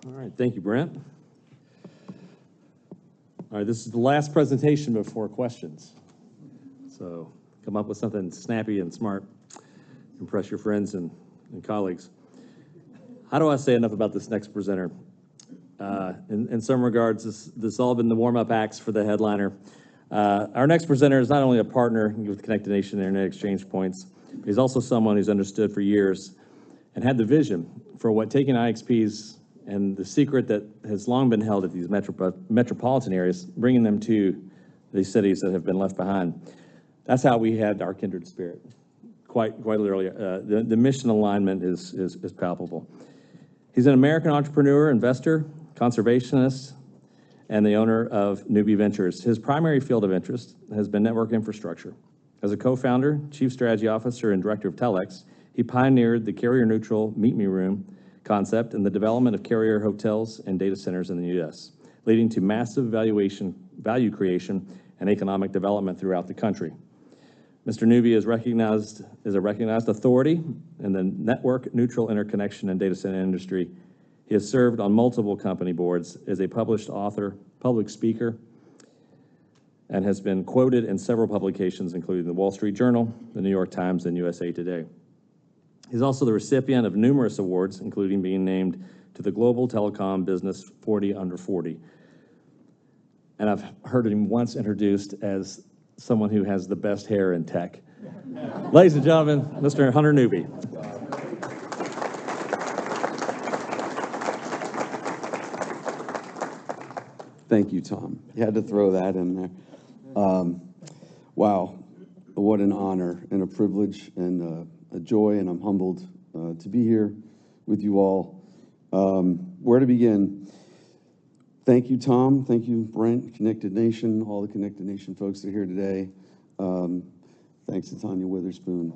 All right, thank you, Brent. All right, this is the last presentation before questions. So come up with something snappy and smart. Impress your friends and colleagues. How do I say enough about this next presenter? In some regards, this all been the warm-up acts for the headliner. Our next presenter is not only a partner with Connected Nation Internet Exchange Points, but he's also someone who's understood for years and had the vision for what taking IXPs and the secret that has long been held at these metropolitan areas, bringing them to these cities that have been left behind. That's how we had our kindred spirit, quite literally. The mission alignment is palpable. He's an American entrepreneur, investor, conservationist, and the owner of Newby Ventures. His primary field of interest has been network infrastructure. As a co-founder, chief strategy officer, and director of Telex, he pioneered the carrier-neutral Meet Me Room concept and the development of carrier hotels and data centers in the U.S., leading to massive value creation and economic development throughout the country. Mr. Newby is a recognized authority in the network-neutral interconnection and data center industry. He has served on multiple company boards as a published author, public speaker, and has been quoted in several publications, including the Wall Street Journal, the New York Times, and USA Today. He's also the recipient of numerous awards, including being named to the Global Telecom Business 40 Under 40. And I've heard him once introduced as someone who has the best hair in tech. Ladies and gentlemen, Mr. Hunter Newby. Thank you, Tom. You had to throw that in there. Wow, what an honor and a privilege and a joy, and I'm humbled to be here with you all. Where to begin? Thank you, Tom. Thank you, Brent, Connected Nation, all the Connected Nation folks that are here today. Thanks to Tanya Witherspoon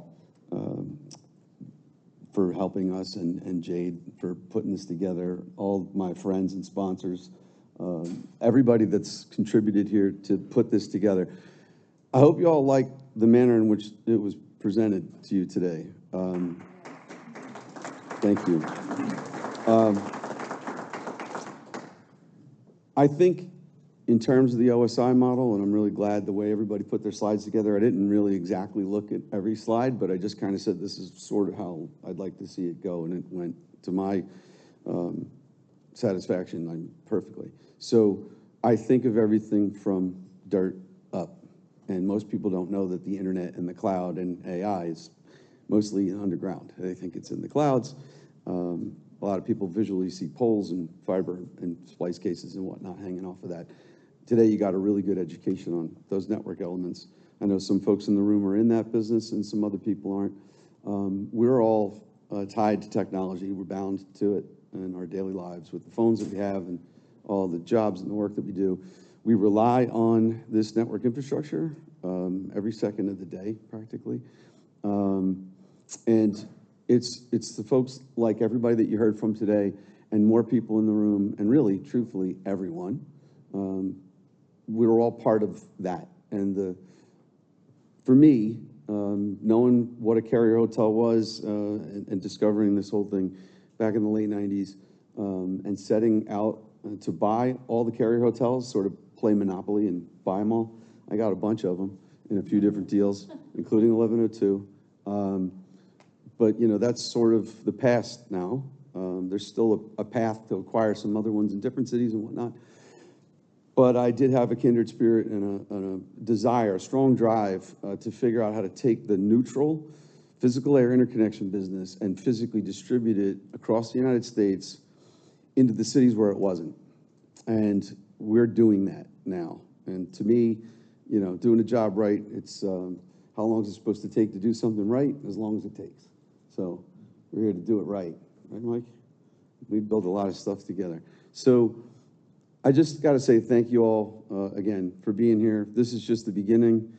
for helping us, and Jade for putting this together, all my friends and sponsors, everybody that's contributed here to put this together. I hope you all like the manner in which it was presented to you today. Thank you. I think in terms of the OSI model, and I'm really glad the way everybody put their slides together, I didn't really exactly look at every slide, but I just kind of said this is sort of how I'd like to see it go, and it went to my satisfaction perfectly. So I think of everything from dirt up, and most people don't know that the internet and the cloud and AI is mostly underground. They think it's in the clouds. A lot of people visually see poles and fiber and splice cases and whatnot hanging off of that. Today, you got a really good education on those network elements. I know some folks in the room are in that business and some other people aren't. We're all tied to technology. We're bound to it in our daily lives with the phones that we have and all the jobs and the work that we do. We rely on this network infrastructure every second of the day, practically. And it's the folks like everybody that you heard from today and more people in the room, and really, truthfully, everyone. We're all part of that. And for me, knowing what a carrier hotel was and discovering this whole thing back in the late 90s and setting out to buy all the carrier hotels, sort of play Monopoly and buy them all. I got a bunch of them in a few different deals, including 1102. But, you know, that's sort of the past now. There's still a path to acquire some other ones in different cities and whatnot. But I did have a kindred spirit and a desire, a strong drive to figure out how to take the neutral physical air interconnection business and physically distribute it across the United States into the cities where it wasn't. And we're doing that now. And to me, you know, doing a job right, it's how long is it supposed to take to do something right? As long as it takes. So we're here to do it right. Right, Mike? We built a lot of stuff together. So I just got to say thank you all again for being here. This is just the beginning.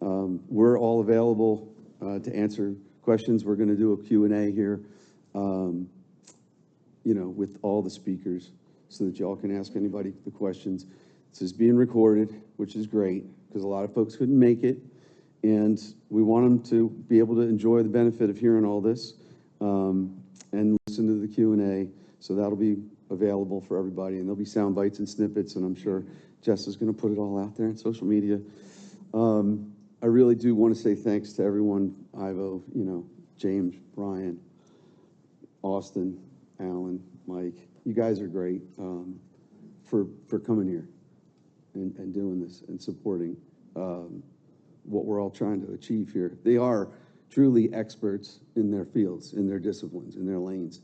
We're all available to answer questions. We're going to do a Q&A here, you know, with all the speakers so that y'all can ask anybody the questions. This is being recorded, which is great because a lot of folks couldn't make it. And we want them to be able to enjoy the benefit of hearing all this and listen to the Q&A. So that'll be available for everybody, and there'll be sound bites and snippets, and I'm sure Jess is going to put it all out there on social media. I really do want to say thanks to everyone, Ivo, you know, James, Brian, Austin, Alan, Mike. You guys are great for coming here and doing this and supporting what we're all trying to achieve here. They are truly experts in their fields, in their disciplines, in their lanes.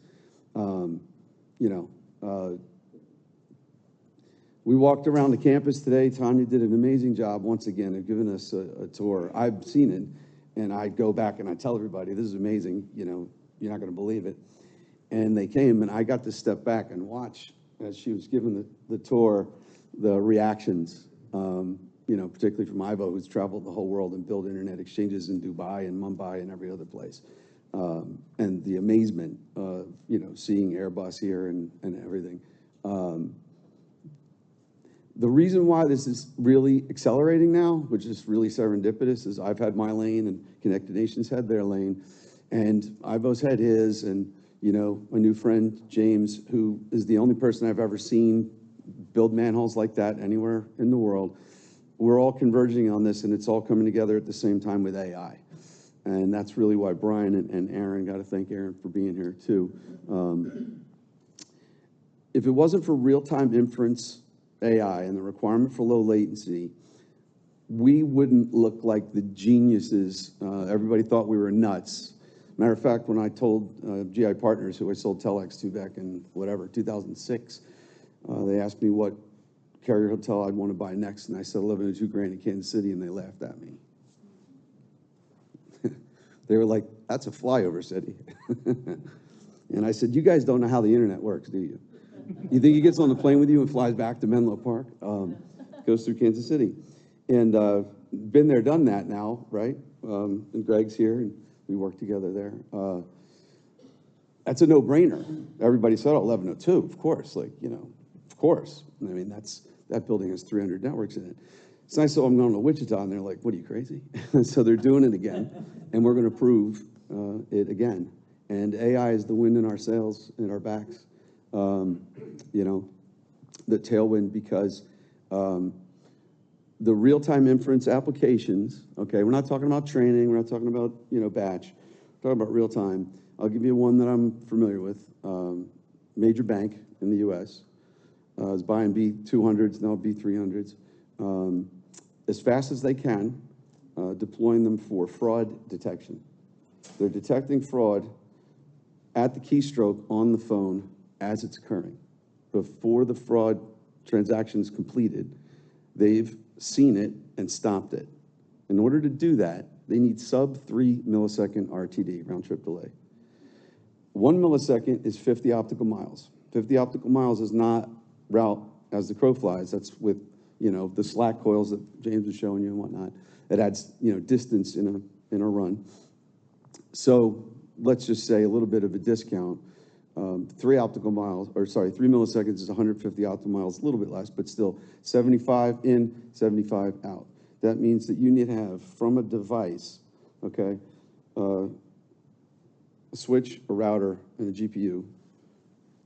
You know, we walked around the campus today. Tanya did an amazing job once again of giving us a tour. I've seen it, and I go back and I tell everybody, this is amazing. You know, you're not going to believe it. And they came, and I got to step back and watch as she was giving the tour, the reactions, you know, particularly from Ivo, who's traveled the whole world and built internet exchanges in Dubai and Mumbai and every other place. And the amazement of, you know, seeing Airbus here and everything. The reason why this is really accelerating now, which is really serendipitous, is I've had my lane and Connected Nations had their lane, and Ivo's had his, and, you know, my new friend, James, who is the only person I've ever seen build manholes like that anywhere in the world. We're all converging on this, and it's all coming together at the same time with AI. And that's really why Brian and Aaron, got to thank Aaron for being here too. If it wasn't for real-time inference AI and the requirement for low latency, we wouldn't look like the geniuses. Everybody thought we were nuts. Matter of fact, when I told GI Partners, who I sold Telex to back in, whatever, 2006, they asked me what carrier hotel I'd want to buy next, and I said $11.02 in Kansas City, and they laughed at me. They were like, that's a flyover city. And I said, you guys don't know how the internet works, do you? You think he gets on the plane with you and flies back to Menlo Park? Goes through Kansas City. And been there, done that now, right? And Greg's here, and we work together there. That's a no-brainer. Everybody said, oh, 1102, of course, like, you know, of course. I mean, that building has 300 networks in it. So I saw them going to Wichita, and they're like, what, are you crazy? So they're doing it again, and we're going to prove it again. And AI is the wind in our sails, in our backs, you know, the tailwind, because the real-time inference applications, okay, we're not talking about training, we're not talking about, you know, batch, we're talking about real-time. I'll give you one that I'm familiar with. Major bank in the U.S. Is buying B200s, now B300s. As fast as they can, deploying them for fraud detection. They're detecting fraud at the keystroke on the phone as it's occurring. Before the fraud transaction is completed, they've seen it and stopped it. In order to do that, they need sub 3 millisecond RTD, round trip delay. 1 millisecond is 50 optical miles. 50 optical miles is not route as the crow flies. That's with, you know, the slack coils that James was showing you and whatnot. It adds, you know, distance in a run. So let's just say a little bit of a discount. 3 milliseconds is 150 optical miles, a little bit less, but still 75 in, 75 out. That means that you need to have from a device, okay, a switch, a router, and a GPU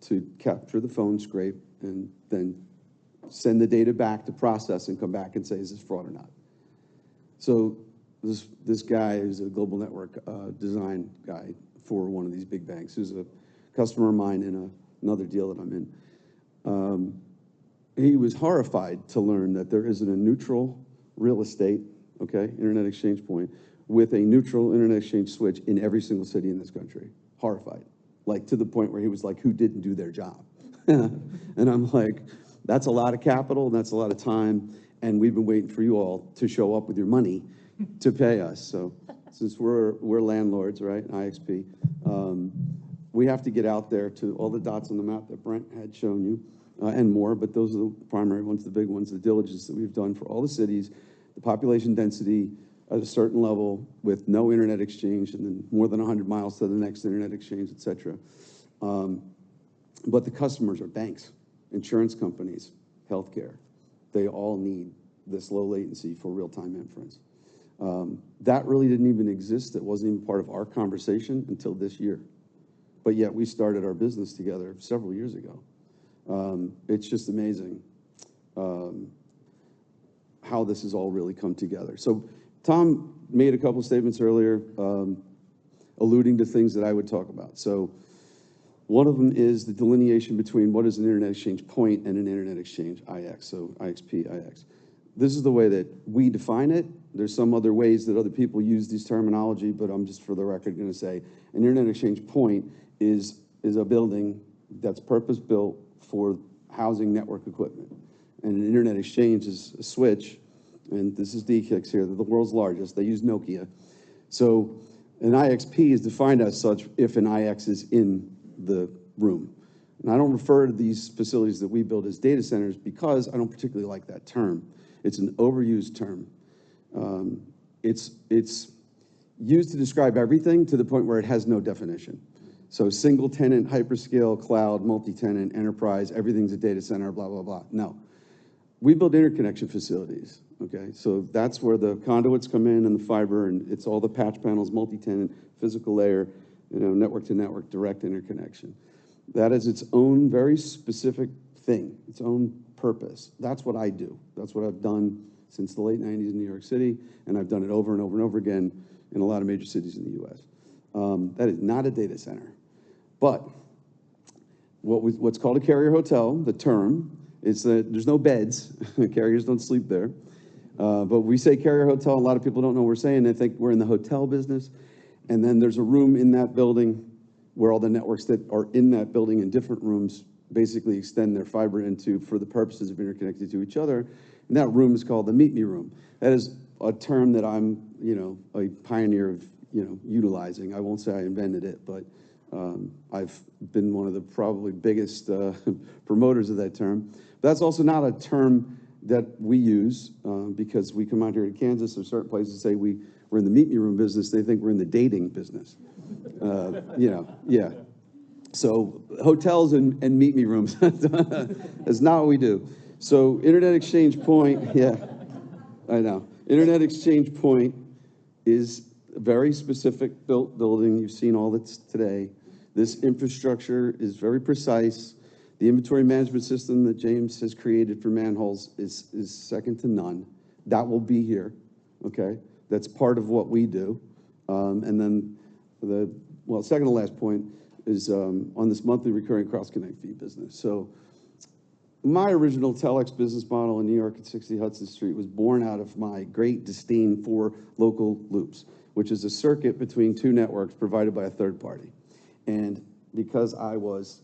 to capture the phone scrape and then send the data back to process and come back and say, is this fraud or not? So this guy is a global network design guy for one of these big banks, who's a customer of mine in another deal that I'm in. He was horrified to learn that there isn't a neutral real estate, okay, internet exchange point, with a neutral internet exchange switch in every single city in this country. Horrified. Like, to the point where he was like, who didn't do their job? And I'm like, that's a lot of capital, that's a lot of time, and we've been waiting for you all to show up with your money to pay us. So since we're landlords, right, IXP, we have to get out there to all the dots on the map that Brent had shown you, and more, but those are the primary ones, the big ones, the diligence that we've done for all the cities, the population density at a certain level with no internet exchange, and then more than 100 miles to the next internet exchange, et cetera. But the customers are banks, insurance companies, healthcare. They all need this low latency for real-time inference. That really didn't even exist. It wasn't even part of our conversation until this year. But yet we started our business together several years ago. It's just amazing how this has all really come together. So Tom made a couple statements earlier alluding to things that I would talk about. So one of them is the delineation between what is an internet exchange point and an internet exchange IX, so IXP, IX. This is the way that we define it. There's some other ways that other people use these terminology, but I'm just for the record going to say an internet exchange point is a building that's purpose-built for housing network equipment. And an internet exchange is a switch, and this is DKIX here, they're the world's largest, they use Nokia. So an IXP is defined as such if an IX is in the room. And I don't refer to these facilities that we build as data centers because I don't particularly like that term. It's an overused term. It's used to describe everything to the point where it has no definition. So single tenant, hyperscale, cloud, multi-tenant, enterprise, everything's a data center, blah, blah, blah. No. We build interconnection facilities, okay? So that's where the conduits come in and the fiber, and it's all the patch panels, multi-tenant, physical layer, network to network, direct interconnection. That is its own very specific thing, its own purpose. That's what I do. That's what I've done since the late 90s in New York City, and I've done it over and over and over again in a lot of major cities in the US. That is not a data center. But what's called a carrier hotel, the term, is that there's no beds. Carriers don't sleep there. But we say carrier hotel, a lot of people don't know what we're saying. They think we're in the hotel business. And then there's a room in that building where all the networks that are in that building in different rooms basically extend their fiber into for the purposes of interconnecting to each other. And that room is called the meet me room. That is a term that I'm, a pioneer of, utilizing. I won't say I invented it, but I've been one of the probably biggest promoters of that term. That's also not a term that we use because we come out here to Kansas. There's certain places that say we're in the meet me room business. They think we're in the dating business. Yeah. So hotels and meet me rooms, that's not what we do. So Internet Exchange Point, yeah, I know. Internet Exchange Point is a very specific built building. You've seen all that's today. This infrastructure is very precise. The inventory management system that James has created for manholes is second to none. That will be here, okay? That's part of what we do. And then second to last point is on this monthly recurring cross-connect fee business. So my original Telex business model in New York at 60 Hudson Street was born out of my great disdain for local loops, which is a circuit between two networks provided by a third party. And because I was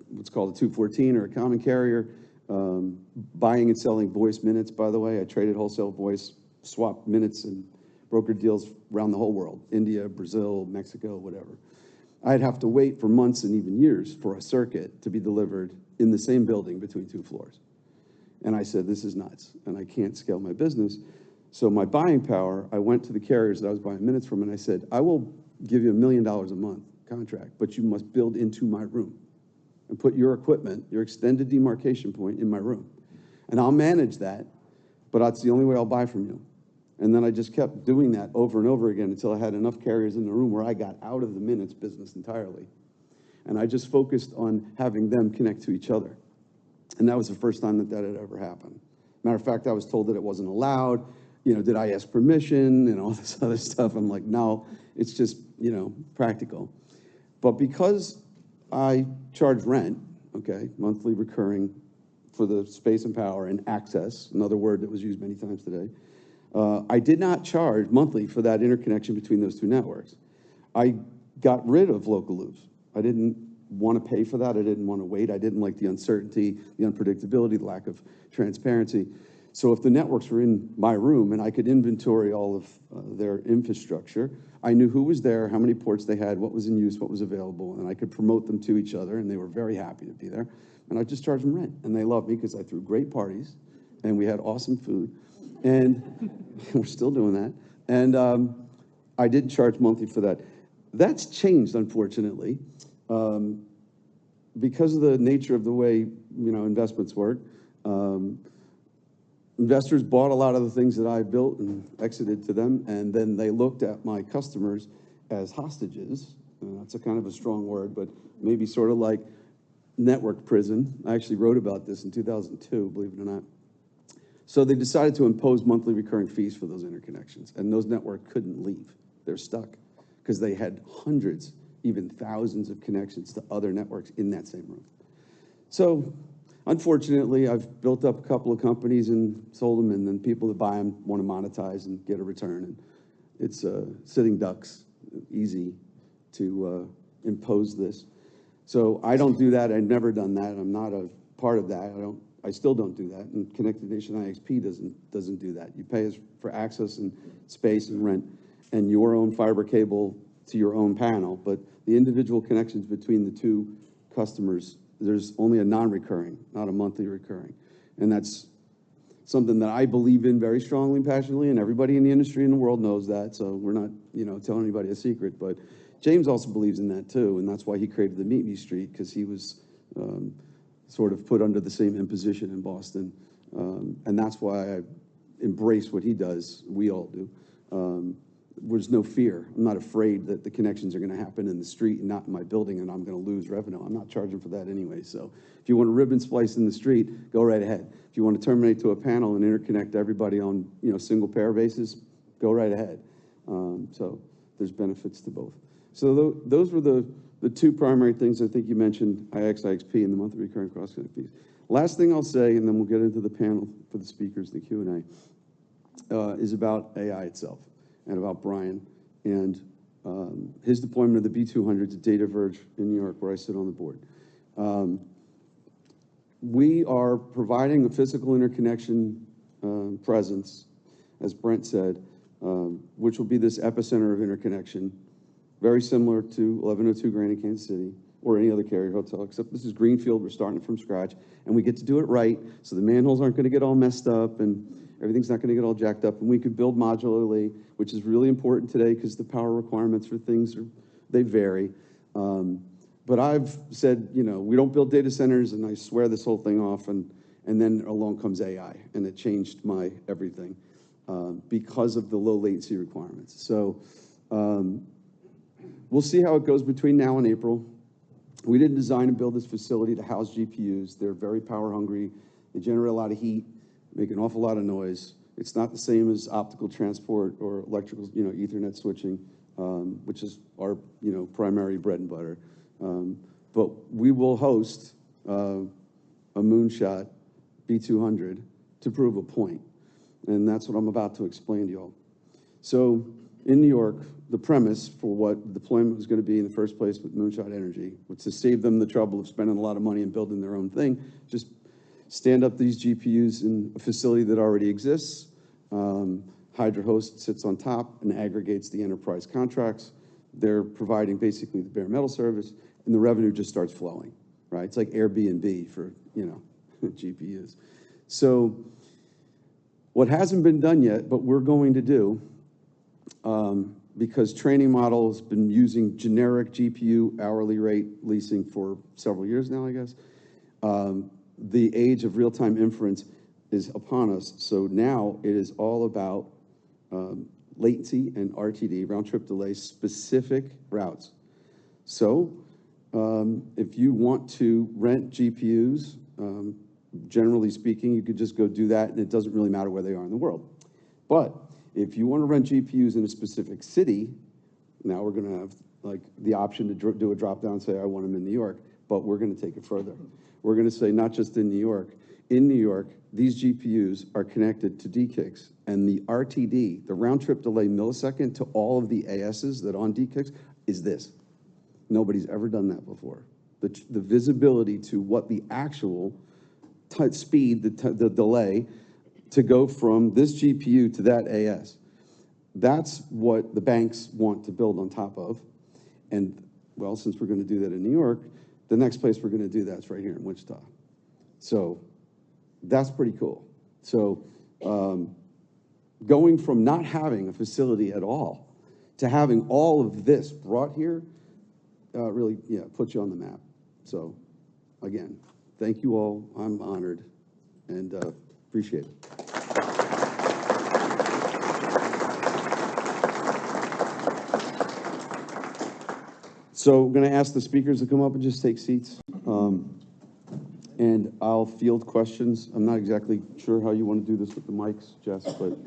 what's called a 214 or a common carrier, buying and selling voice minutes, by the way, I traded wholesale voice, swapped minutes and brokered deals around the whole world, India, Brazil, Mexico, whatever. I'd have to wait for months and even years for a circuit to be delivered in the same building between two floors. And I said, this is nuts, and I can't scale my business. So my buying power, I went to the carriers that I was buying minutes from, and I said, I will give you $1 million a month contract, but you must build into my room and put your equipment, your extended demarcation point in my room. And I'll manage that, but that's the only way I'll buy from you. And then I just kept doing that over and over again until I had enough carriers in the room where I got out of the minutes business entirely. And I just focused on having them connect to each other. And that was the first time that had ever happened. Matter of fact, I was told that it wasn't allowed. Did I ask permission and all this other stuff? I'm like, no, it's just, practical. But because I charge rent, okay, monthly recurring for the space and power and access, another word that was used many times today, I did not charge monthly for that interconnection between those two networks. I got rid of local loops. I didn't want to pay for that. I didn't want to wait. I didn't like the uncertainty, the unpredictability, the lack of transparency. So if the networks were in my room and I could inventory all of their infrastructure, I knew who was there, how many ports they had, what was in use, what was available, and I could promote them to each other, and they were very happy to be there. And I just charged them rent, and they loved me because I threw great parties, and we had awesome food, and we're still doing that. And I didn't charge monthly for that. That's changed, unfortunately, because of the nature of the way investments work. Investors bought a lot of the things that I built and exited to them, and then they looked at my customers as hostages. That's a kind of a strong word, but maybe sort of like network prison. I actually wrote about this in 2002, believe it or not. So they decided to impose monthly recurring fees for those interconnections, and those networks couldn't leave. They're stuck because they had hundreds, even thousands of connections to other networks in that same room. So unfortunately, I've built up a couple of companies and sold them, and then people that buy them want to monetize and get a return. And it's sitting ducks, easy to impose this. So I don't do that. I've never done that. I'm not a part of that. I still don't do that. And Connected Nation IXP doesn't do that. You pay us for access and space and rent and your own fiber cable to your own panel, but the individual connections between the two customers, there's only a non-recurring, not a monthly recurring. And that's something that I believe in very strongly and passionately, and everybody in the industry in the world knows that, so we're not, telling anybody a secret, but James also believes in that too, and that's why he created the Meet Me Street, because he was sort of put under the same imposition in Boston, and that's why I embrace what he does, we all do. There's no fear. I'm not afraid that the connections are going to happen in the street and not in my building, and I'm going to lose revenue. I'm not charging for that anyway. So if you want to ribbon splice in the street, go right ahead. If you want to terminate to a panel and interconnect everybody on single pair basis, go right ahead. So there's benefits to both. So those were the two primary things I think you mentioned, IX, IXP, and the monthly recurring cross-connect fees. Last thing I'll say, and then we'll get into the panel for the speakers, the Q&A, is about AI itself and about Brian and his deployment of the B200s at Data Verge in New York, where I sit on the board. We are providing a physical interconnection presence, as Brent said, which will be this epicenter of interconnection, very similar to 1102 Grand in Kansas City or any other carrier hotel, except this is greenfield. We're starting from scratch, and we get to do it right, so the manholes aren't going to get all messed up, and everything's not going to get all jacked up, and we could build modularly, which is really important today because the power requirements for things they vary. But I've said, we don't build data centers, and I swear this whole thing off, and then along comes AI, and it changed my everything because of the low latency requirements. So we'll see how it goes between now and April. We didn't design and build this facility to house GPUs. They're very power hungry. They generate a lot of heat, make an awful lot of noise. It's not the same as optical transport or electrical, Ethernet switching, which is our, primary bread and butter. But we will host a moonshot B200 to prove a point. And that's what I'm about to explain to y'all. So in New York, the premise for what the deployment was going to be in the first place with Moonshot Energy was to save them the trouble of spending a lot of money and building their own thing. Just stand up these GPUs in a facility that already exists. Hydra Host sits on top and aggregates the enterprise contracts. They're providing basically the bare metal service, and the revenue just starts flowing, right? It's like Airbnb for, GPUs. So what hasn't been done yet, but we're going to do, because training model has been using generic GPU hourly rate leasing for several years now, I guess. The age of real-time inference is upon us. So now it is all about latency and RTD, round-trip delay, specific routes. So if you want to rent GPUs, generally speaking, you could just go do that, and it doesn't really matter where they are in the world. But if you want to rent GPUs in a specific city, now we're going to have like the option to do a drop-down and say, I want them in New York, but we're going to take it further. We're going to say not just in New York. In New York, these GPUs are connected to DKICs, and the RTD, the round-trip delay millisecond to all of the ASs that are on DKICs is this. Nobody's ever done that before. The visibility to what the actual speed, the delay, to go from this GPU to that AS. That's what the banks want to build on top of. And, well, since we're going to do that in New York, the next place we're going to do that is right here in Wichita. So that's pretty cool. So going from not having a facility at all to having all of this brought here really, puts you on the map. So, again, thank you all. I'm honored and appreciate it. So I'm going to ask the speakers to come up and just take seats. And I'll field questions. I'm not exactly sure how you want to do this with the mics, Jess, but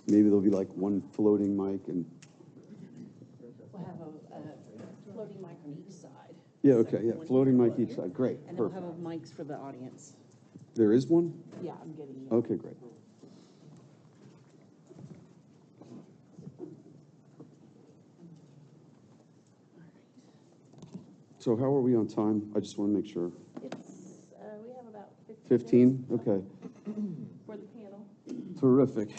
maybe there'll be like one floating mic and. We'll have a floating mic on each side. Yeah, okay, yeah, floating mic each side, great, And then we'll perfect. have mics for the audience. There is one? Yeah, I'm getting you. Okay, great. So how are we on time? I just want to make sure. It's, we have about 15? Okay, for the panel. terrific.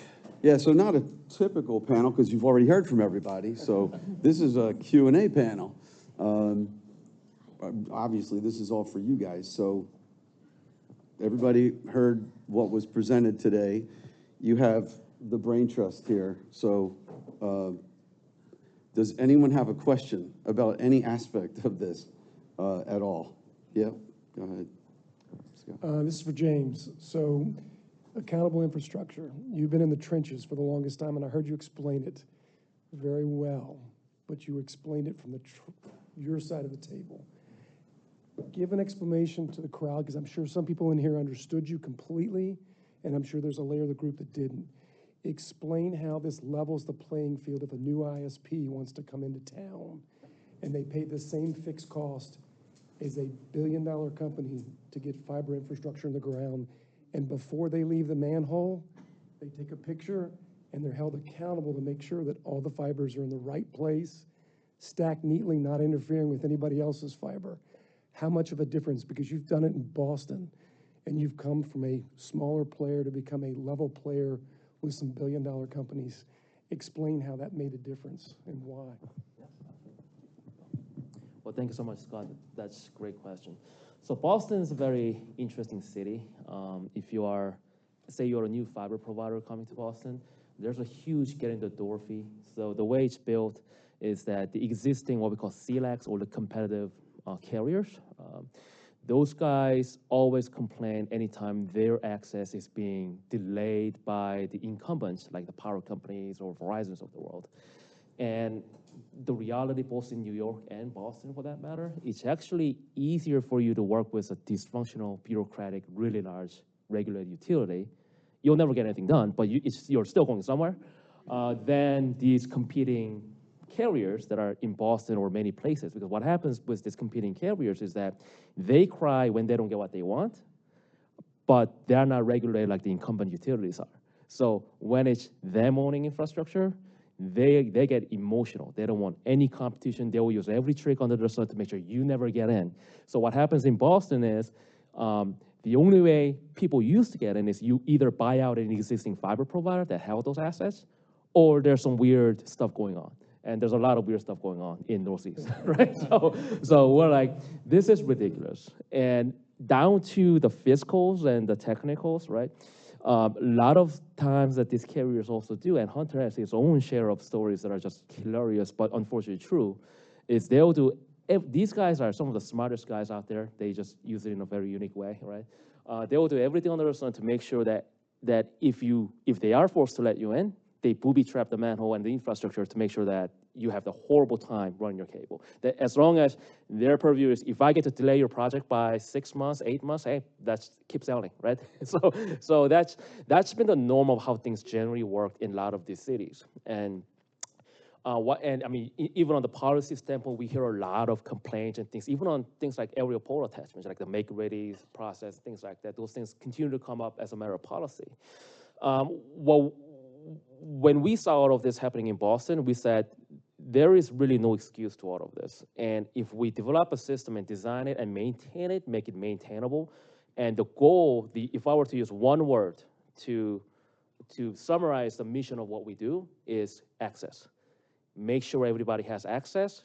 Yeah, so not a typical panel, because you've already heard from everybody, so this is a Q&A panel. Obviously, this is all for you guys, so everybody heard what was presented today. You have the brain trust here, so does anyone have a question about any aspect of this at all? Yeah, go ahead. Scott. This is for James. So, accountable infrastructure. You've been in the trenches for the longest time, and I heard you explain it very well, but you explained it from your side of the table. Give an explanation to the crowd, because I'm sure some people in here understood you completely, and I'm sure there's a layer of the group that didn't. Explain how this levels the playing field if a new ISP wants to come into town, and they pay the same fixed cost as a billion-dollar company to get fiber infrastructure in the ground, and before they leave the manhole, they take a picture, and they're held accountable to make sure that all the fibers are in the right place, stacked neatly, not interfering with anybody else's fiber. How much of a difference, because you've done it in Boston, and you've come from a smaller player to become a level player with some billion-dollar companies. Explain how that made a difference and why. Well, thank you so much, Scott. That's a great question. So Boston is a very interesting city. If you are, say you're a new fiber provider coming to Boston, there's a huge get in the door fee. So the way it's built is that the existing, what we call CLECs, or the competitive carriers, those guys always complain anytime their access is being delayed by the incumbents, like the power companies or Verizons of the world. And the reality, both in New York and Boston for that matter, it's actually easier for you to work with a dysfunctional, bureaucratic, really large regulated utility. You'll never get anything done, but you're still going somewhere, than these competing carriers that are in Boston or many places. Because what happens with these competing carriers is that they cry when they don't get what they want, but they're not regulated like the incumbent utilities are. So when it's them owning infrastructure, they get emotional. They don't want any competition. They will use every trick under the sun to make sure you never get in. So what happens in Boston is the only way people used to get in is you either buy out an existing fiber provider that held those assets, or there's some weird stuff going on. And there's a lot of weird stuff going on in Northeast, right? So we're like, this is ridiculous. And down to the physicals and the technicals, right? A lot of times that these carriers also do, and Hunter has his own share of stories that are just hilarious, but unfortunately true, is they'll do, these guys are some of the smartest guys out there. They just use it in a very unique way, right? They will do everything under the sun to make sure that if they are forced to let you in, they booby trap the manhole and the infrastructure to make sure that you have the horrible time running your cable. That as long as their purview is, if I get to delay your project by 6 months, 8 months, hey, keep selling, right? So that's been the norm of how things generally work in a lot of these cities. And I mean, even on the policy standpoint, we hear a lot of complaints and things, even on things like aerial pole attachments, like the make-ready process, things like that. Those things continue to come up as a matter of policy. Well, when we saw all of this happening in Boston, we said, there is really no excuse to all of this. And if we develop a system and design it and maintain it, make it maintainable, and the goal, if I were to use one word to summarize the mission of what we do, is access. Make sure everybody has access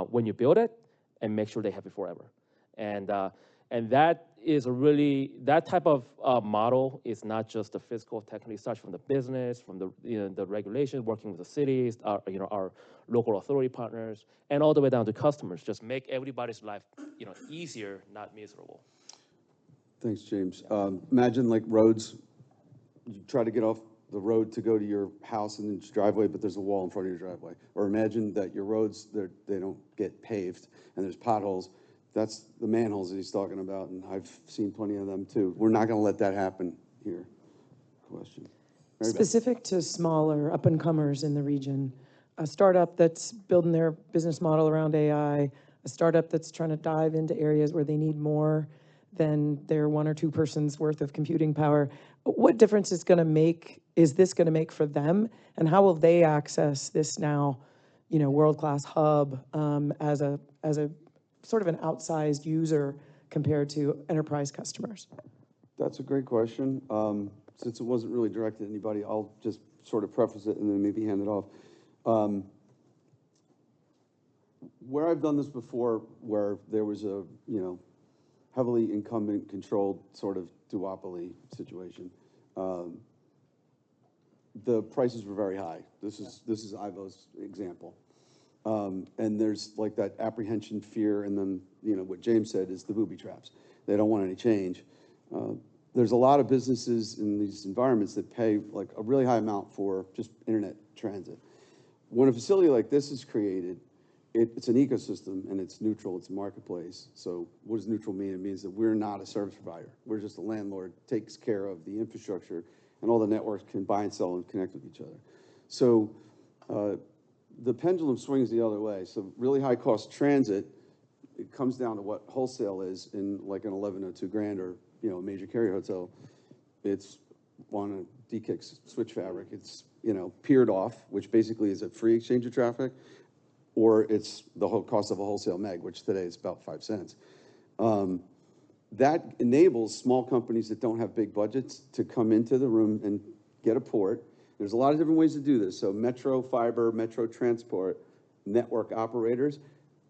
when you build it, and make sure they have it forever. And that is that type of model is not just the physical, technically. It starts from the business, from the regulations, working with the cities, our local authority partners, and all the way down to customers. Just make everybody's life, easier, not miserable. Thanks, James. Imagine like roads, you try to get off the road to go to your house and it's driveway, but there's a wall in front of your driveway. Or imagine that your roads, they don't get paved and there's potholes. That's the manholes that he's talking about, and I've seen plenty of them too. We're not gonna let that happen here. Question. Mary Beth. Specific to smaller up-and-comers in the region, a startup that's building their business model around AI, a startup that's trying to dive into areas where they need more than their 1 or 2 persons worth of computing power. What difference is this gonna make for them, and how will they access this now, world-class hub, as a sort of an outsized user compared to enterprise customers? That's a great question. Since it wasn't really directed at anybody, I'll just sort of preface it and then maybe hand it off. Where I've done this before, where there was a, heavily incumbent controlled sort of duopoly situation, the prices were very high. This is Ivo's example. And there's like that apprehension, fear, and then, what James said is the booby traps. They don't want any change. There's a lot of businesses in these environments that pay like a really high amount for just internet transit. When a facility like this is created, it's an ecosystem and it's neutral, it's a marketplace. So what does neutral mean? It means that we're not a service provider. We're just a landlord, takes care of the infrastructure, and all the networks can buy and sell and connect with each other. So the pendulum swings the other way. So really high cost transit, it comes down to what wholesale is in like an 1102 Grand or a major carrier hotel. It's on a DKIX switch fabric. It's peered off, which basically is a free exchange of traffic, or it's the whole cost of a wholesale meg, which today is about 5 cents. That enables small companies that don't have big budgets to come into the room and get a port. There's a lot of different ways to do this. So metro fiber, metro transport, network operators,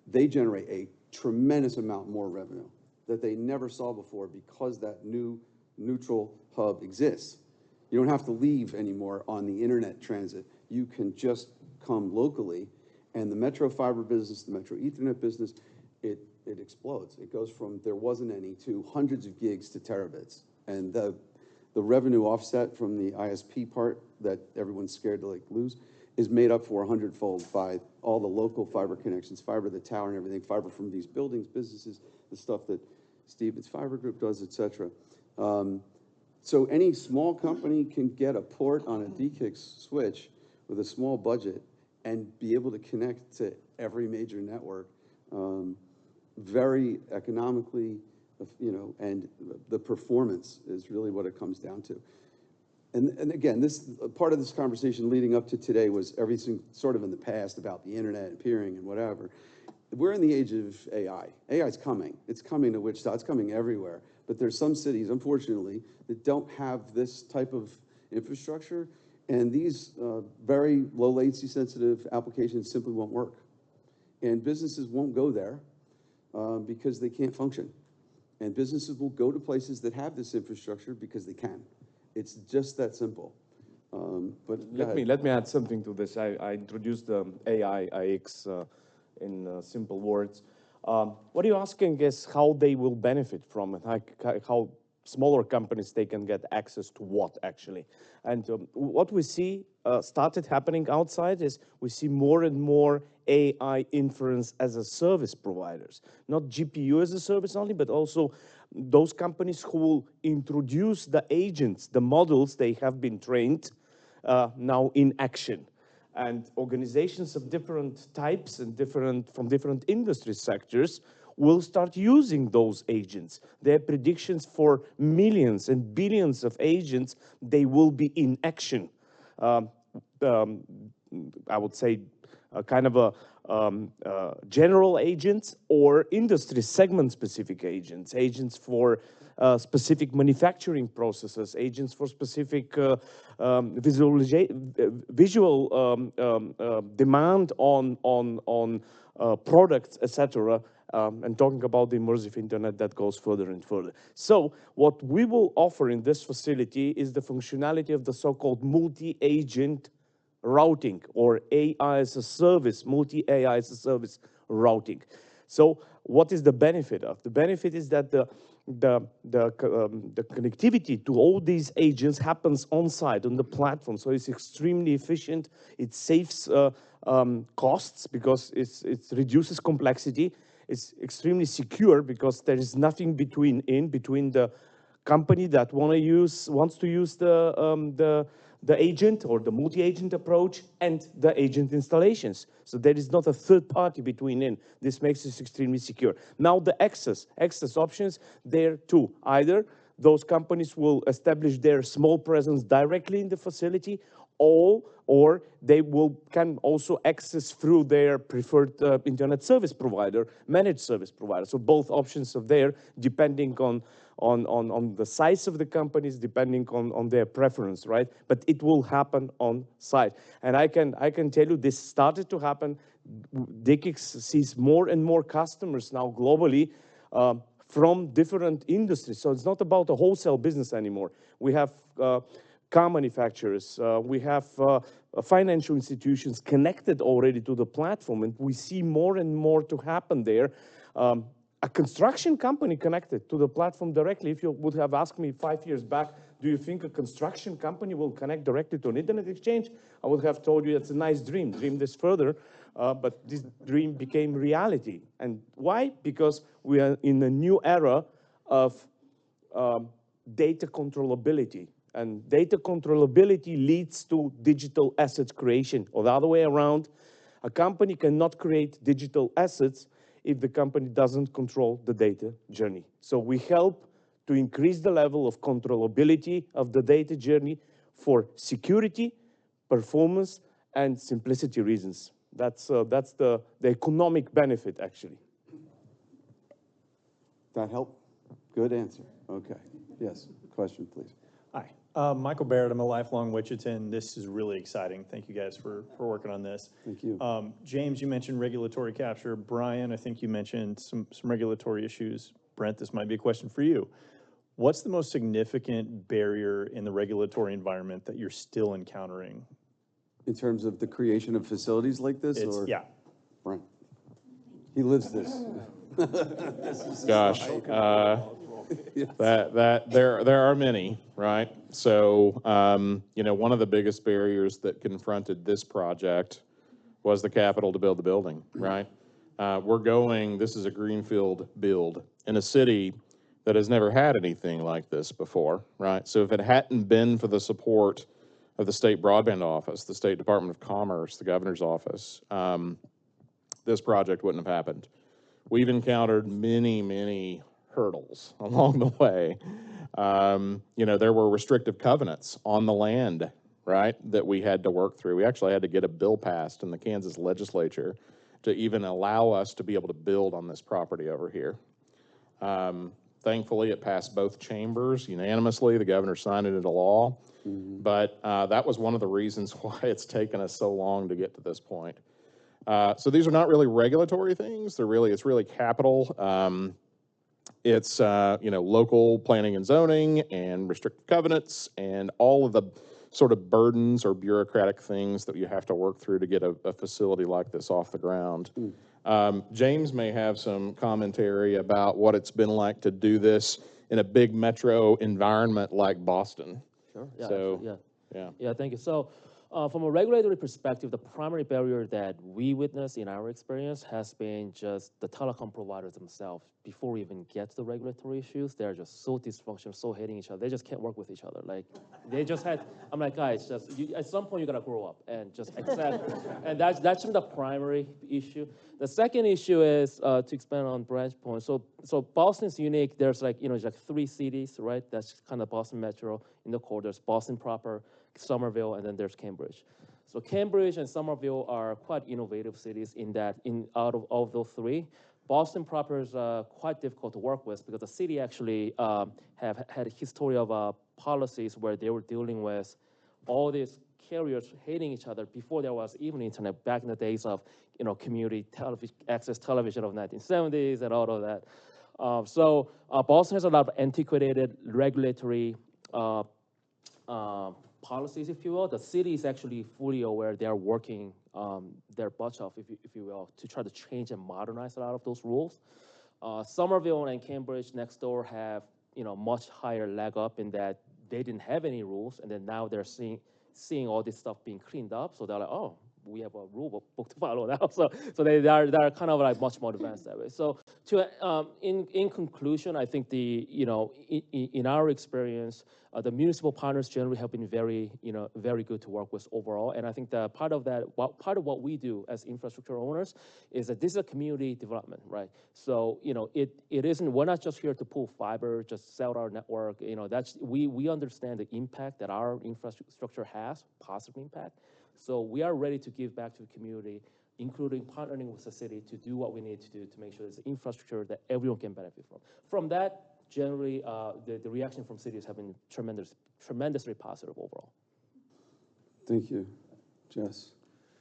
they generate a tremendous amount more revenue that they never saw before because that new neutral hub exists. You don't have to leave anymore on the internet transit. You can just come locally, and the metro fiber business, the metro Ethernet business, it explodes. It goes from there wasn't any to hundreds of gigs to terabits. And the revenue offset from the ISP part that everyone's scared to lose is made up for 100-fold by all the local fiber connections, fiber to the tower and everything, fiber from these buildings, businesses, the stuff that Stevens Fiber Group does, et cetera. So any small company can get a port on a DKIX switch with a small budget and be able to connect to every major network very economically, and the performance is really what it comes down to. And again, this part of this conversation leading up to today was everything sort of in the past about the internet and peering and whatever. We're in the age of AI. AI is coming. It's coming to Wichita. It's coming everywhere. But there's some cities, unfortunately, that don't have this type of infrastructure, and these very low latency sensitive applications simply won't work. And businesses won't go there because they can't function. And businesses will go to places that have this infrastructure because they can. It's just that simple. But let me add something to this. I introduced the AI IX in simple words. What you're asking is how they will benefit from it, how smaller companies, they can get access to what actually. And what we see started happening outside is we see more and more AI inference as a service providers, not GPU as a service only, but also those companies who will introduce the agents, the models they have been trained now in action. And organizations of different types and from different industry sectors will start using those agents. Their predictions for millions and billions of agents, they will be in action. I would say kind of a general agents or industry segment specific agents, agents for specific manufacturing processes, agents for specific visual demand on products, etc. And talking about the immersive internet that goes further and further. So what we will offer in this facility is the functionality of the so-called multi-agent routing, or AI as a service, multi-AI as a service routing. So what is the benefit of? The benefit is that the connectivity to all these agents happens on site, on the platform. So it's extremely efficient. It saves costs because it reduces complexity. It's extremely secure because there is nothing between the company that wants to use the agent or the multi-agent approach and the agent installations. So there is not a third party between in. This makes it extremely secure. Now the access options there too. Either those companies will establish their small presence directly in the facility, or they can also access through their preferred internet service provider, managed service provider. So both options are there, depending on the size of the companies, depending on their preference, right? But it will happen on site. And I can tell you this started to happen. DICIX sees more and more customers now globally from different industries. So it's not about a wholesale business anymore. We have car manufacturers, we have financial institutions connected already to the platform, and we see more and more to happen there. A construction company connected to the platform directly. If you would have asked me 5 years back, do you think a construction company will connect directly to an internet exchange? I would have told you it's a nice dream. Dream this further, but this dream became reality. And why? Because we are in a new era of data controllability. And data controllability leads to digital asset creation, or the other way around. A company cannot create digital assets if the company doesn't control the data journey. So we help to increase the level of controllability of the data journey for security, performance, and simplicity reasons. That's the economic benefit, actually. That help? Good answer. Okay. Yes, question, please. Hi, Michael Barrett. I'm a lifelong Wichitan. This is really exciting. Thank you guys for working on this. Thank you. James, you mentioned regulatory capture. Brian, I think you mentioned some regulatory issues. Brent, this might be a question for you. What's the most significant barrier in the regulatory environment that you're still encountering? In terms of the creation of facilities like this, or? Yeah. Brian. He lives this. Gosh, there are many, right? So, you know, one of the biggest barriers that confronted this project was the capital to build the building, right? This is a greenfield build in a city that has never had anything like this before, right? So if it hadn't been for the support of the State Broadband Office, the State Department of Commerce, the Governor's Office, this project wouldn't have happened. We've encountered many hurdles along the way. You know, there were restrictive covenants on the land, right, that we had to work through. We actually had to get a bill passed in the Kansas legislature to even allow us to be able to build on this property over here. Thankfully, it passed both chambers unanimously. The governor signed it into law. But that was one of the reasons why it's taken us so long to get to this point. So these are not really regulatory things. It's really capital. It's you know, local planning and zoning and restrictive covenants and all of the sort of burdens or bureaucratic things that you have to work through to get a facility like this off the ground. James may have some commentary about what it's been like to do this in a big metro environment like Boston. Sure. Yeah. So, Yeah. Thank you. So, from a regulatory perspective, the primary barrier that we witness in our experience has been just the telecom providers themselves. Before we even get to the regulatory issues, they're just so dysfunctional, so hating each other. They just can't work with each other. Like, they just had. I'm like, guys, at some point you gotta grow up and just accept. And that's the primary issue. The second issue is to expand on Brent's point. So Boston's unique. There's like like 3 cities, right? That's kind of Boston Metro in the core. There's Boston proper, Somerville, and then there's Cambridge. So Cambridge and Somerville are quite innovative cities in that out of all of those 3, Boston proper is quite difficult to work with because the city actually have had a history of policies where they were dealing with all these carriers hating each other before there was even internet, back in the days of community access television of 1970s and all of that. So Boston has a lot of antiquated regulatory policies, if you will. The city is actually fully aware. They are working their butts off, if you will, to try to change and modernize a lot of those rules. Somerville and Cambridge next door have much higher leg up in that they didn't have any rules, and then now they're seeing all this stuff being cleaned up. So they're like, oh, we have a rule book to follow now. So they are kind of like much more advanced that way. So in conclusion, I think in our experience, the municipal partners generally have been very good to work with overall. And I think that part of what we do as infrastructure owners is that this is a community development, right? So it isn't, we're not just here to pull fiber, just sell our network. We understand the impact that our infrastructure has, positive impact. So we are ready to give back to the community, including partnering with the city to do what we need to do to make sure there's infrastructure that everyone can benefit from. From that, generally, the reaction from cities have been tremendously positive overall. Thank you. Jess?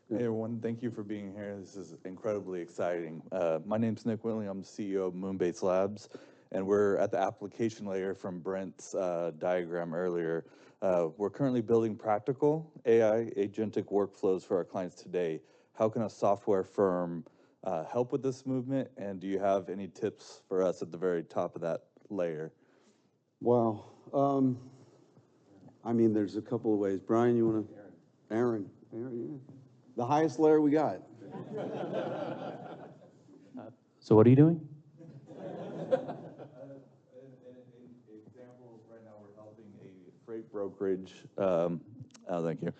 Hey everyone, thank you for being here. This is incredibly exciting. My name's Nick Whitley. I'm the CEO of Moonbase Labs, and we're at the application layer from Brent's diagram earlier. We're currently building practical AI agentic workflows for our clients today. How can a software firm help with this movement, and do you have any tips for us at the very top of that layer? Wow. I mean, there's a couple of ways. Brian, you want to? Aaron, yeah. The highest layer we got. So what are you doing? Example, right now we're helping a freight brokerage, thank you,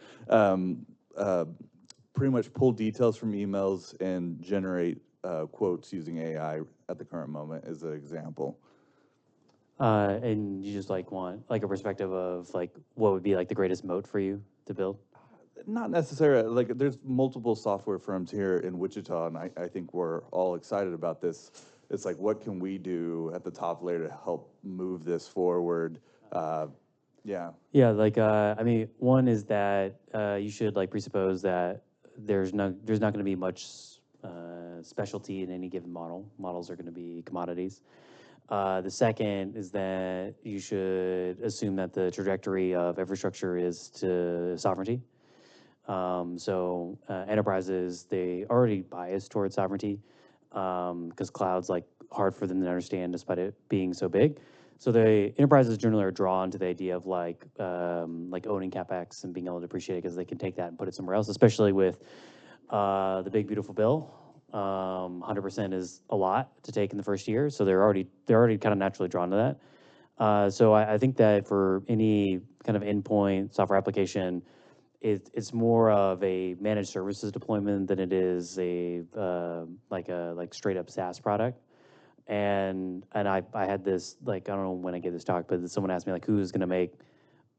pretty much pull details from emails and generate quotes using AI at the current moment is an example. And you just want a perspective of what would be the greatest moat for you to build? Not necessarily. There's multiple software firms here in Wichita, and I think we're all excited about this. It's what can we do at the top layer to help move this forward? Yeah. Yeah, I mean, one is that you should presuppose that there's not going to be much specialty in any given model. Models are going to be commodities. The second is that you should assume that the trajectory of infrastructure is to sovereignty. So enterprises, they already bias towards sovereignty because cloud's hard for them to understand despite it being so big. So the enterprises generally are drawn to the idea of owning CapEx and being able to depreciate it because they can take that and put it somewhere else, especially with the big beautiful bill. 100% is a lot to take in the first year, so they're already kind of naturally drawn to that. So I think that for any kind of endpoint software application, it's more of a managed services deployment than it is a straight up SaaS product. And I had this I don't know when I gave this talk, but someone asked me who's going to make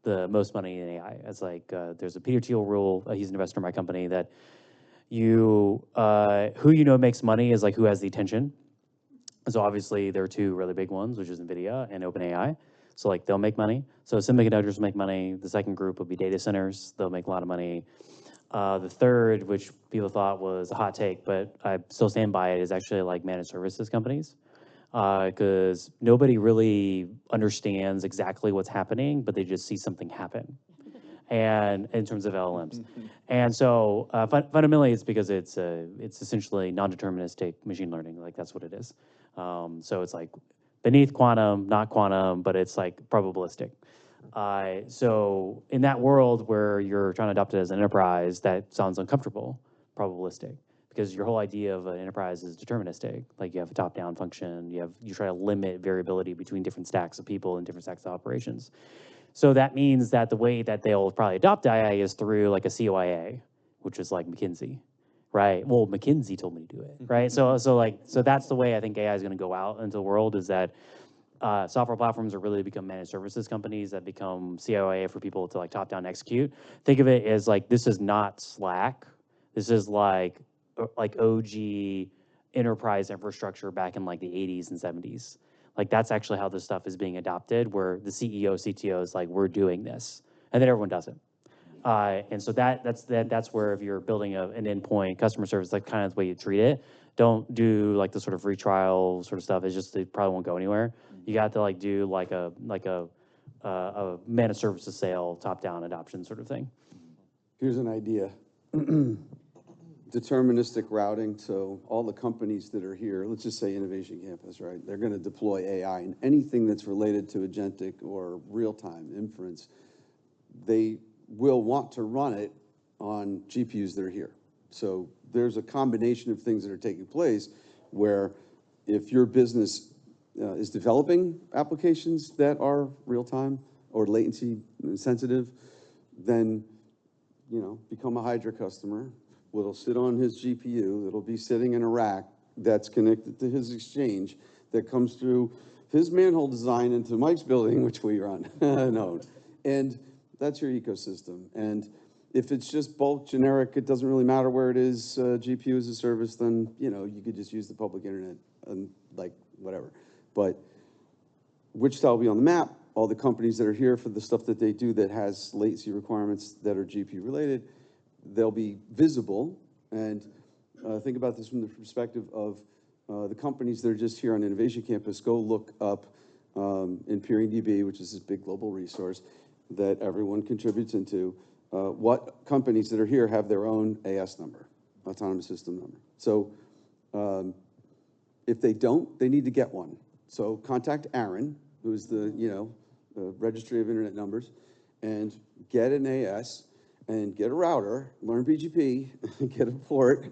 the most money in AI. It's there's a Peter Thiel rule. He's an investor in my company that who makes money is who has the attention. So obviously there are two really big ones, which is NVIDIA and OpenAI. So they'll make money. So semiconductors will make money. The second group would be data centers. They'll make a lot of money. The third, which people thought was a hot take, but I still stand by it, is actually managed services companies. Because nobody really understands exactly what's happening, but they just see something happen. And in terms of LLMs. And so fundamentally, it's because it's essentially non-deterministic machine learning. That's what it is. So it's beneath quantum, not quantum, but it's probabilistic. So in that world where you're trying to adopt it as an enterprise, that sounds uncomfortable, probabilistic, because your whole idea of an enterprise is deterministic. You have a top-down function, you try to limit variability between different stacks of people and different stacks of operations. So that means that the way that they'll probably adopt AI is through a COIA, which is McKinsey, right? Well, McKinsey told me to do it, right? So that's the way I think AI is going to go out into the world, is that software platforms are really become managed services companies that become COIA for people to top-down execute. Think of it as this is not Slack. This is OG enterprise infrastructure back in the 80s and 70s. That's actually how this stuff is being adopted, where the CEO, CTO is we're doing this, and then everyone does it. And so that's where if you're building an endpoint customer service, kind of the way you treat it. Don't do the sort of retrial sort of stuff. It's just, it probably won't go anywhere. You got to do a managed services sale, top-down adoption sort of thing. Here's an idea. Deterministic routing. So all the companies that are here, let's just say Innovation Campus, right? They're going to deploy AI, and anything that's related to agentic or real-time inference, they will want to run it on GPUs that are here. So there's a combination of things that are taking place where if your business is developing applications that are real-time or latency sensitive, then, you know, become a Hydra customer. It'll sit on his GPU. It'll be sitting in a rack that's connected to his exchange that comes through his manhole design into Mike's building, which we run. No. And that's your ecosystem. And if it's just bulk generic, it doesn't really matter where it is, GPU as a service, then, you know, you could just use the public internet and like whatever. But Wichita will be on the map. All the companies that are here for the stuff that they do that has latency requirements that are GPU related, they'll be visible. And think about this from the perspective of the companies that are just here on Innovation Campus. Go look up in PeeringDB, which is this big global resource that everyone contributes into, what companies that are here have their own AS number, autonomous system number. So if they don't, they need to get one. So contact Aaron, who's the, you know, Registry of Internet Numbers, and get an AS and get a router, learn BGP, get a port,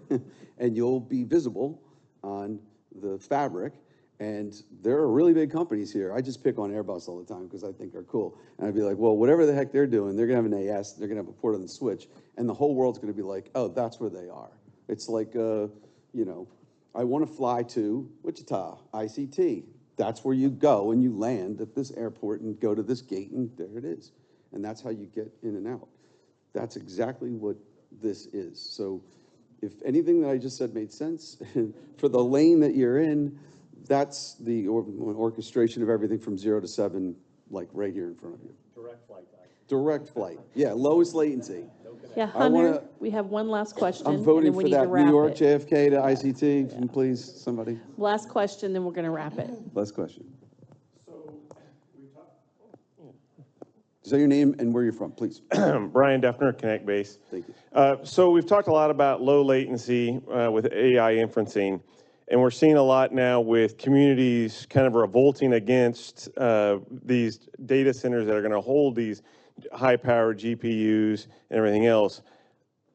and you'll be visible on the fabric. And there are really big companies here. I just pick on Airbus all the time because I think they're cool. And I'd be like, well, whatever the heck they're doing, they're gonna have an AS, they're gonna have a port on the switch, and the whole world's gonna be like, oh, that's where they are. It's like, you know, I wanna fly to Wichita, ICT. That's where you go and you land at this airport and go to this gate and there it is. And that's how you get in and out. That's exactly what this is. So if anything that I just said made sense, for the lane that you're in, that's the orchestration of everything from 0 to 7, like right here in front of you. Direct flight. Direct flight, yeah, lowest latency. Yeah, Hunter, we have one last question. I'm voting and then we for need to that wrap New York it. JFK to ICT, please, somebody. Last question, then we're going to wrap it. Last question. Say your name and where you're from, please. Brian Defner, Connect Base. Thank you. So we've talked a lot about low latency with AI inferencing, and we're seeing a lot now with communities kind of revolting against these data centers that are going to hold these high-powered GPUs and everything else.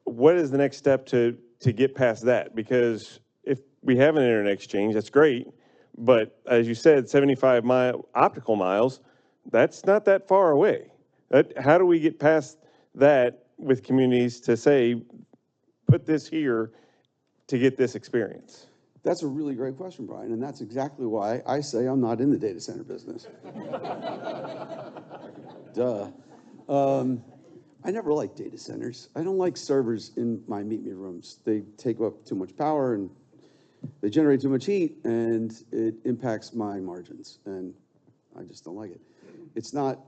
What is the next step to get past that? Because if we have an internet exchange, that's great, but as you said, 75 optical miles, that's not that far away. How do we get past that with communities to say, put this here to get this experience? That's a really great question, Brian, and that's exactly why I say I'm not in the data center business. Duh. I never liked data centers. I don't like servers in my meet-me rooms. They take up too much power and they generate too much heat and it impacts my margins and I just don't like it. It's not,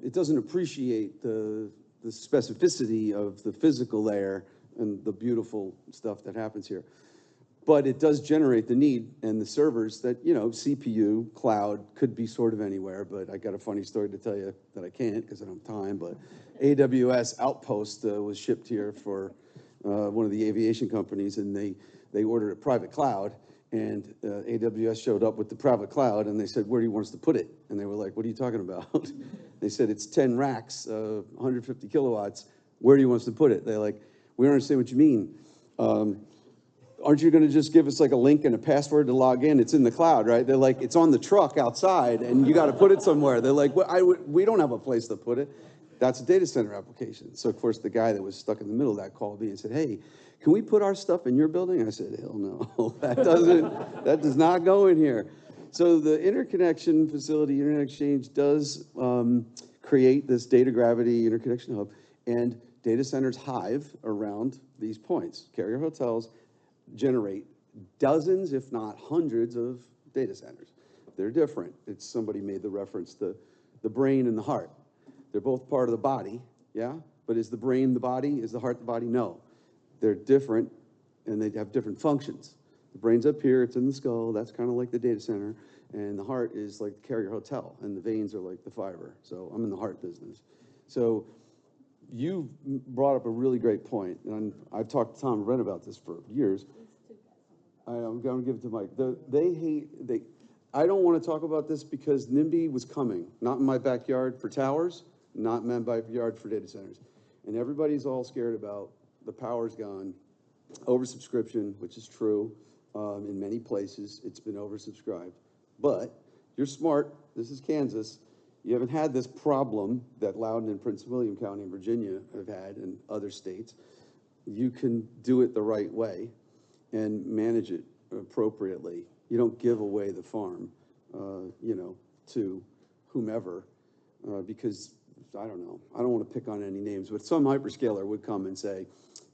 it doesn't appreciate the specificity of the physical layer and the beautiful stuff that happens here. But it does generate the need and the servers that, you know, CPU, cloud, could be sort of anywhere, but I got a funny story to tell you that I can't because I don't have time, but AWS Outpost was shipped here for one of the aviation companies, and they ordered a private cloud, and AWS showed up with the private cloud, and they said, where do you want us to put it? And they were like, what are you talking about? They said, it's 10 racks, 150 kilowatts. Where do you want us to put it? They're like, we don't understand what you mean. Aren't you going to just give us like a link and a password to log in? It's in the cloud, right? They're like, it's on the truck outside, and you got to put it somewhere. They're like, well, we don't have a place to put it. That's a data center application. So, of course, the guy that was stuck in the middle of that called me and said, hey, can we put our stuff in your building? I said, hell no, that does not go in here. So the interconnection facility, Internet Exchange, does create this data gravity interconnection hub, and data centers hive around these points. Carrier hotels generate dozens, if not hundreds, of data centers. They're different. It's somebody made the reference to the brain and the heart. They're both part of the body, yeah? But is the brain the body? Is the heart the body? No. They're different, and they have different functions. The brain's up here, it's in the skull, that's kind of like the data center, and the heart is like the Carrier Hotel, and the veins are like the fiber. So I'm in the heart business. So you brought up a really great point, and I've talked to Tom and Brent about this for years. I'm going to give it to Mike. I don't want to talk about this because NIMBY was coming, not in my backyard for towers, not in my backyard for data centers. And everybody's all scared about the power's gone. Oversubscription, which is true, in many places, it's been oversubscribed. But you're smart, this is Kansas, you haven't had this problem that Loudoun and Prince William County in Virginia have had and other states. You can do it the right way and manage it appropriately. You don't give away the farm, you know, to whomever, because I don't know, I don't want to pick on any names, but some hyperscaler would come and say,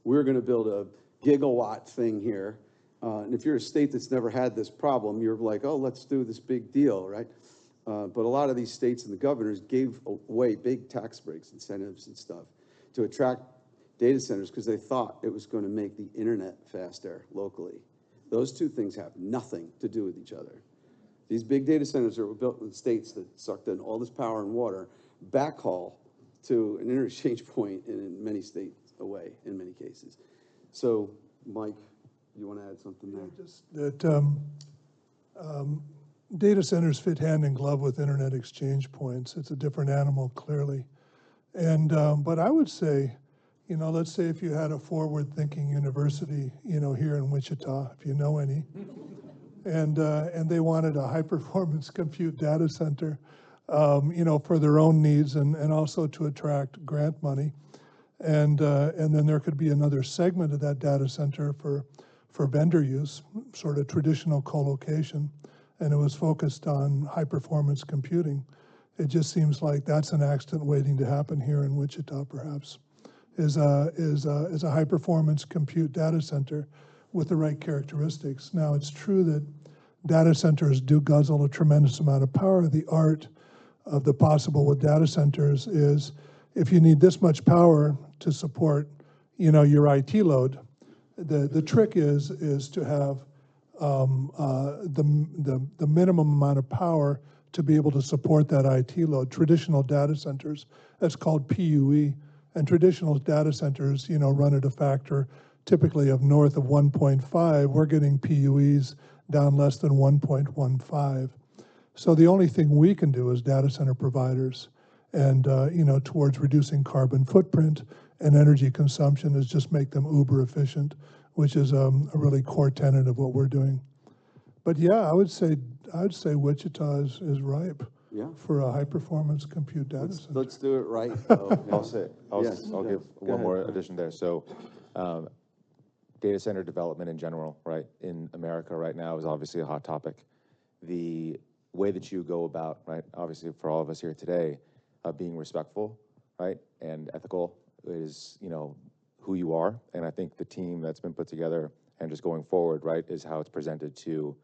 we're going to build a gigawatt thing here. And if you're a state that's never had this problem, you're like, oh, let's do this big deal, right? But a lot of these states and the governors gave away big tax breaks, incentives and stuff to attract data centers because they thought it was going to make the internet faster locally. Those two things have nothing to do with each other. These big data centers that were built in states that sucked in all this power and water, backhaul to an interchange point in many states away in many cases. So, Mike, you want to add something there? Just that data centers fit hand in glove with internet exchange points. It's a different animal, clearly. And, but I would say, you know, let's say if you had a forward-thinking university, you know, here in Wichita, if you know any, and they wanted a high-performance compute data center, you know, for their own needs and also to attract grant money. And then there could be another segment of that data center for vendor use, sort of traditional co-location, and it was focused on high-performance computing. It just seems like that's an accident waiting to happen here in Wichita, perhaps, is a high-performance compute data center with the right characteristics. Now, it's true that data centers do guzzle a tremendous amount of power. The art of the possible with data centers is if you need this much power to support, you know, your IT load, the trick is to have the minimum amount of power to be able to support that IT load. Traditional data centers, that's called PUE, and traditional data centers, you know, run at a factor typically of north of 1.5. We're getting PUEs down less than 1.15. So the only thing we can do as data center providers and, you know, towards reducing carbon footprint and energy consumption is just make them uber efficient, which is a really core tenet of what we're doing. But yeah, I would say Wichita is ripe for a high performance compute data center. Let's do it right. I'll give one more addition there. So data center development in general, right, in America right now is obviously a hot topic. The way that you go about, right, obviously for all of us here today, being respectful, right, and ethical is, you know, who you are. And I think the team that's been put together and just going forward, right, is how it's presented to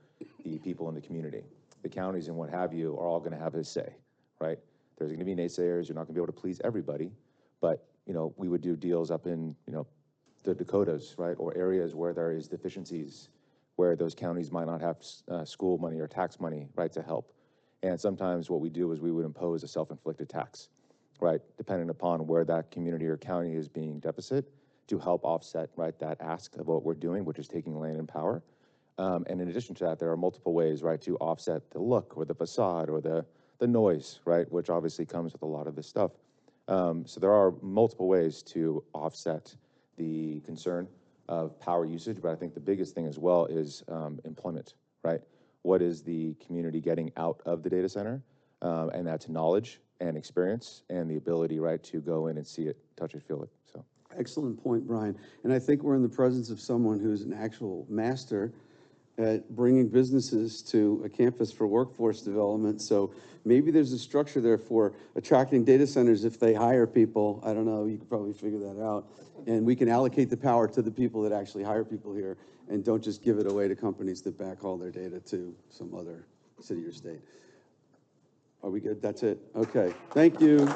the people in the community. The counties and what have you are all going to have a say, right? There's going to be naysayers. You're not going to be able to please everybody. But, you know, we would do deals up in, you know, the Dakotas, right, or areas where there is deficiencies, where those counties might not have school money or tax money, right, to help. And sometimes what we do is we would impose a self-inflicted tax, right, depending upon where that community or county is being deficit to help offset, right, that ask of what we're doing, which is taking land and power. And in addition to that, there are multiple ways, right, to offset the look or the facade or the noise, right, which obviously comes with a lot of this stuff. So there are multiple ways to offset the concern of power usage, but I think the biggest thing as well is employment, right? What is the community getting out of the data center? And that's knowledge and experience and the ability, right, to go in and see it, touch it, feel it, so. Excellent point, Brian. And I think we're in the presence of someone who's an actual master at bringing businesses to a campus for workforce development. So maybe there's a structure there for attracting data centers if they hire people. I don't know, you could probably figure that out. And we can allocate the power to the people that actually hire people here and don't just give it away to companies that backhaul their data to some other city or state. Are we good? That's it? Okay, thank you.